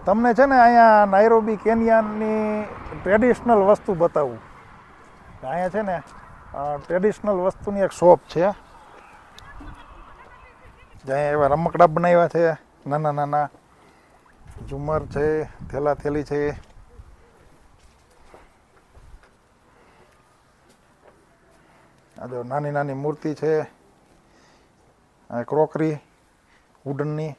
તમને છે ને અહીંયા નાયરોબી કેન્યાની ટ્રેડિશનલ વસ્તુ બતાવું. અહીંયા છે ને ટ્રેડિશનલ વસ્તુની એક શોપ છે, જ્યાં એવા રમકડા બનાવ્યા છે, નાના નાના ઝુમર છે, થેલા થેલી છે. આ જો નાની નાની મૂર્તિ છે, ક્રોકરી વુડનની.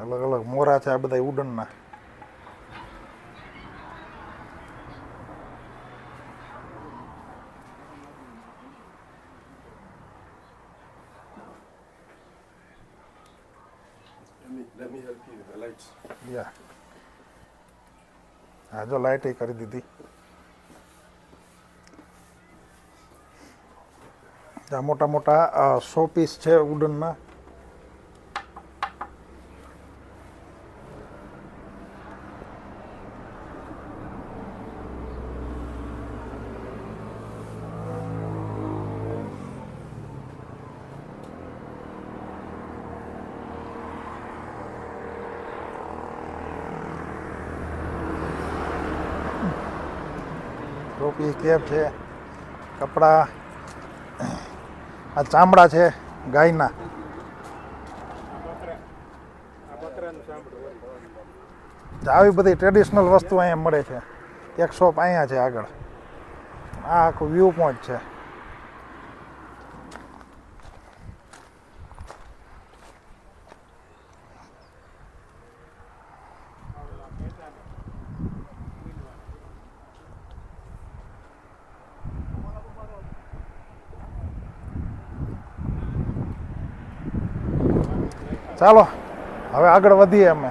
અલગ અલગ મોરા છે, આ બધા વુડનના. Let me help you with the lights. યા હા જો લાઇટ કરી દીધી. આ મોટા મોટા શો પીસ છે વુડનના. ટોપી કેપ છે, કપડા, આ ચામડા છે ગાયના. આવી બધી ટ્રેડિશનલ વસ્તુ અહીંયા મળે છે. એક શોપ અહીંયા છે આગળ. આ આખું વ્યૂ પોઈન્ટ છે. ચાલો હવે આગળ વધીએ અમે.